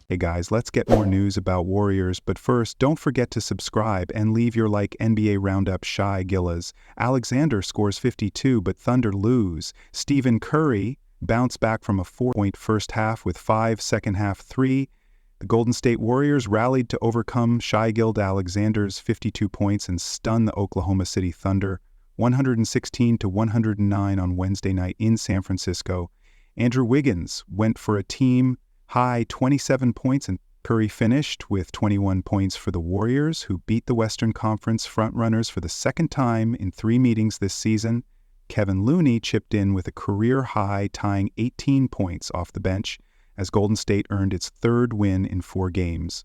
Hey guys, let's get more news about Warriors, but first, don't forget to subscribe and leave your like. NBA roundup. Shai Alexander scores 52 but Thunder lose. Stephen Curry bounced back from a 4-point first half with 5 second half 3. The Golden State Warriors rallied to overcome Shai Alexander's 52 points and stun the Oklahoma City Thunder 116-109 on Wednesday night in San Francisco. Andrew Wiggins went for a team-high 27 points, and Curry finished with 21 points for the Warriors, who beat the Western Conference frontrunners for the second time in 3 meetings this season. Kevin Looney chipped in with a career-high, tying 18 points off the bench, as Golden State earned its 3rd win in 4 games.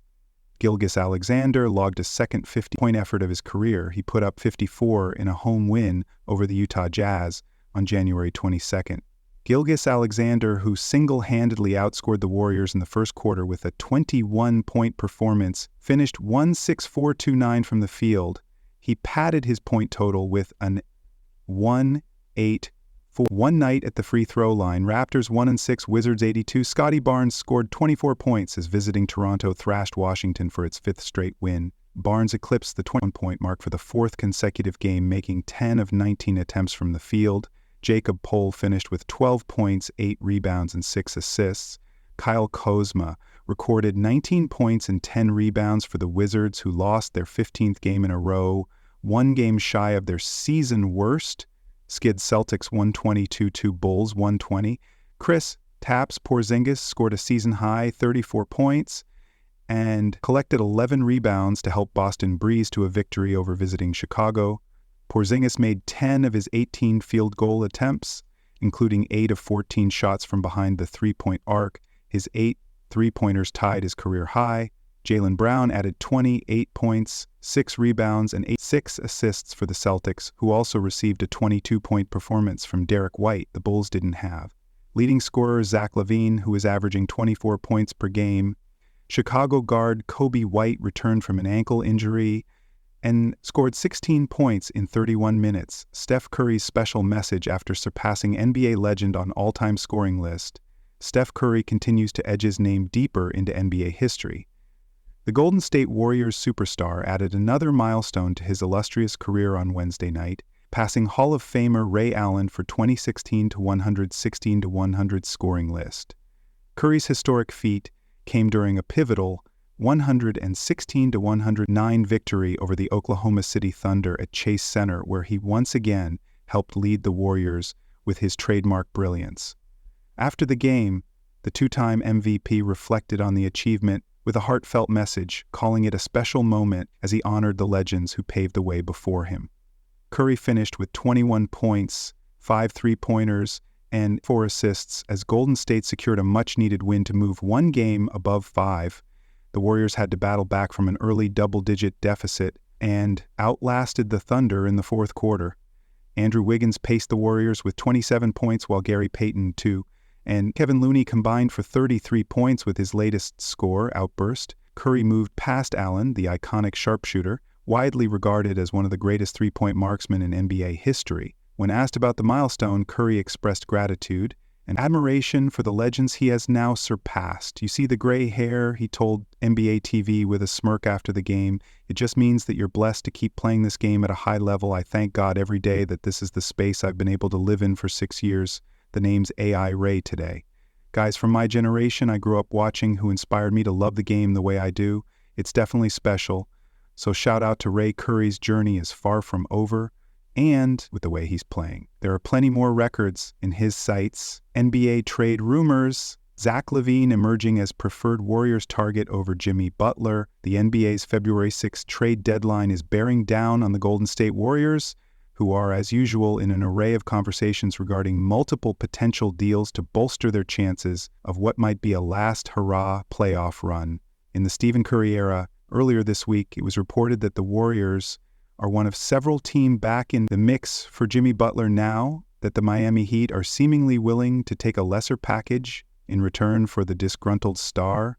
Alexander logged a second 50-point effort of his career. He put up 54 in a home win over the Utah Jazz on January 22nd. Alexander, who single-handedly outscored the Warriors in the first quarter with a 21-point performance, finished 164-29 from the field. He padded his point total with an 1-8-4. One night at the free throw line, Raptors 1-6, Wizards 82. Scotty Barnes scored 24 points as visiting Toronto thrashed Washington for its 5th straight win. Barnes eclipsed the 21-point mark for the 4th consecutive game, making 10 of 19 attempts from the field. Jacob Pohl finished with 12 points, 8 rebounds, and 6 assists. Kyle Kuzma recorded 19 points and 10 rebounds for the Wizards, who lost their 15th game in a row, 1 game shy of their season worst. Skid Celtics 122-2 Bulls 120. Kristaps Porzingis scored a season-high 34 points and collected 11 rebounds to help Boston breeze to a victory over visiting Chicago. Porzingis made 10 of his 18 field goal attempts, including 8 of 14 shots from behind the 3-point arc. His 8 3-pointers tied his career high. Jaylen Brown added 28 points, 6 rebounds, and 6 assists for the Celtics, who also received a 22-point performance from Derek White the Bulls didn't have. Leading scorer Zach LaVine, who is averaging 24 points per game. Chicago guard Kobe White returned from an ankle injury and scored 16 points in 31 minutes. Steph Curry's special message after surpassing NBA legend on all-time scoring list. Steph Curry continues to edge his name deeper into NBA history. The Golden State Warriors superstar added another milestone to his illustrious career on Wednesday night, passing Hall of Famer Ray Allen for 2016-100 scoring list. Curry's historic feat came during a pivotal 116-109 victory over the Oklahoma City Thunder at Chase Center, where he once again helped lead the Warriors with his trademark brilliance. After the game, the 2-time MVP reflected on the achievement with a heartfelt message, calling it a special moment as he honored the legends who paved the way before him. Curry finished with 21 points, 5 3-pointers, and 4 assists as Golden State secured a much-needed win to move 1 game above 5. The Warriors had to battle back from an early double-digit deficit and outlasted the Thunder in the 4th quarter. Andrew Wiggins paced the Warriors with 27 points, while Gary Payton, and Kevin Looney combined for 33 points with his latest score outburst. Curry moved past Allen, the iconic sharpshooter, widely regarded as one of the greatest 3-point marksmen in NBA history. When asked about the milestone, Curry expressed gratitude and admiration for the legends he has now surpassed. "You see the gray hair," he told NBA TV with a smirk after the game. "It just means that you're blessed to keep playing this game at a high level. I thank God every day that this is the space I've been able to live in for 6 years. The name's AI Ray today." Guys from my generation I grew up watching who inspired me to love the game the way I do. It's definitely special. So shout out to Ray. Curry's journey is far from over, and with the way he's playing. There are plenty more records in his sights. NBA trade rumors. Zach LaVine emerging as preferred Warriors target over Jimmy Butler. The NBA's February 6th trade deadline is bearing down on the Golden State Warriors, who are, as usual, in an array of conversations regarding multiple potential deals to bolster their chances of what might be a last hurrah playoff run. In the Stephen Curry era, earlier this week, it was reported that the Warriors are one of several teams back in the mix for Jimmy Butler now that the Miami Heat are seemingly willing to take a lesser package in return for the disgruntled star.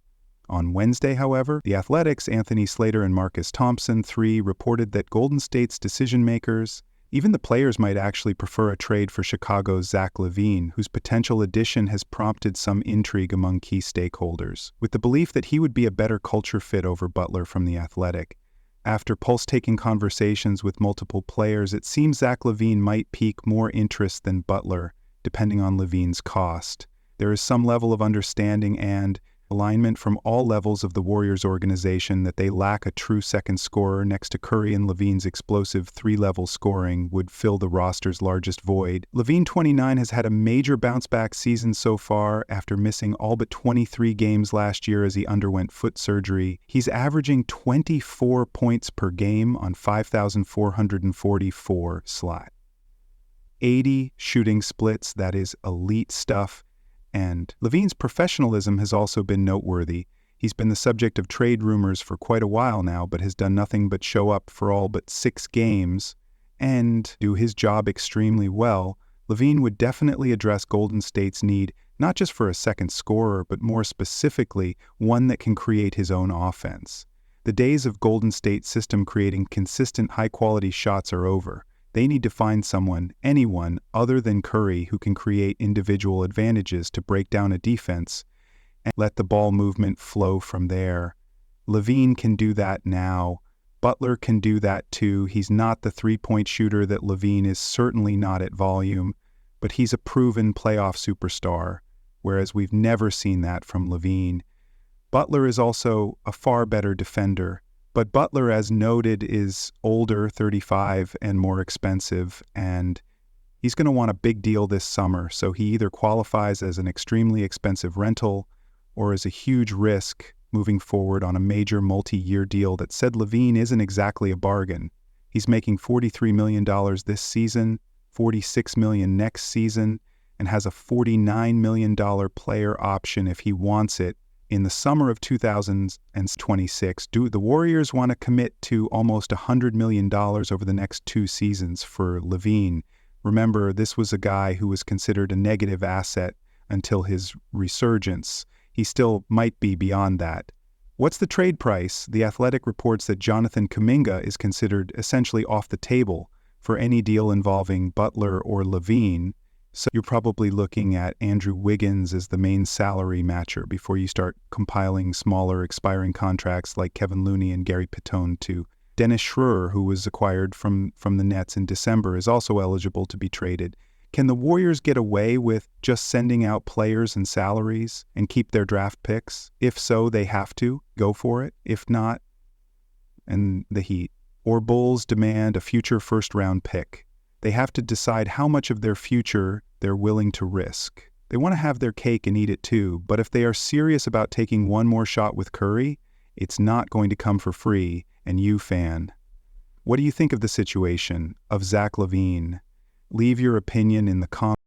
On Wednesday, however, The Athletic's Anthony Slater and Marcus Thompson, 3, reported that Golden State's decision-makers Even the players might actually prefer a trade for Chicago's Zach LaVine, whose potential addition has prompted some intrigue among key stakeholders, with the belief that he would be a better culture fit over Butler from The Athletic. After pulse-taking conversations with multiple players, it seems Zach LaVine might pique more interest than Butler, depending on LaVine's cost. There is some level of understanding and alignment from all levels of the Warriors organization that they lack a true second scorer next to Curry, and LaVine's explosive three-level scoring would fill the roster's largest void. LaVine, 29, has had a major bounce-back season so far after missing all but 23 games last year as he underwent foot surgery. He's averaging 24 points per game on 5,444 slot. 80 shooting splits, that is elite stuff. And LaVine's professionalism has also been noteworthy. He's been the subject of trade rumors for quite a while now, but has done nothing but show up for all but 6 games and do his job extremely well. LaVine would definitely address Golden State's need not just for a second scorer, but more specifically, one that can create his own offense. The days of Golden State's system creating consistent, high-quality shots are over. They need to find someone, anyone, other than Curry who can create individual advantages to break down a defense and let the ball movement flow from there. LaVine can do that now. Butler can do that too. He's not the three-point shooter that LaVine is, certainly not at volume, but he's a proven playoff superstar, whereas we've never seen that from LaVine. Butler is also a far better defender. But Butler, as noted, is older, 35, and more expensive, and he's going to want a big deal this summer, so he either qualifies as an extremely expensive rental or as a huge risk moving forward on a major multi-year deal that said LaVine isn't exactly a bargain. He's making $43 million this season, $46 million next season, and has a $49 million player option if he wants it. In the summer of 2026, do the Warriors want to commit to almost $100 million over the next 2 seasons for LaVine? Remember, this was a guy who was considered a negative asset until his resurgence. He still might be beyond that. What's the trade price? The Athletic reports that Jonathan Kuminga is considered essentially off the table for any deal involving Butler or LaVine. So you're probably looking at Andrew Wiggins as the main salary matcher before you start compiling smaller expiring contracts like Kevin Looney and Gary Payton too. Dennis Schroeder, who was acquired from the Nets in December, is also eligible to be traded. Can the Warriors get away with just sending out players and salaries and keep their draft picks? If so, they have to go for it. If not, and the Heat or Bulls demand a future first-round pick. They have to decide how much of their future they're willing to risk. They want to have their cake and eat it too, but if they are serious about taking one more shot with Curry, it's not going to come for free. And you, fan, what do you think of the situation of Zach LaVine? Leave your opinion in the comments.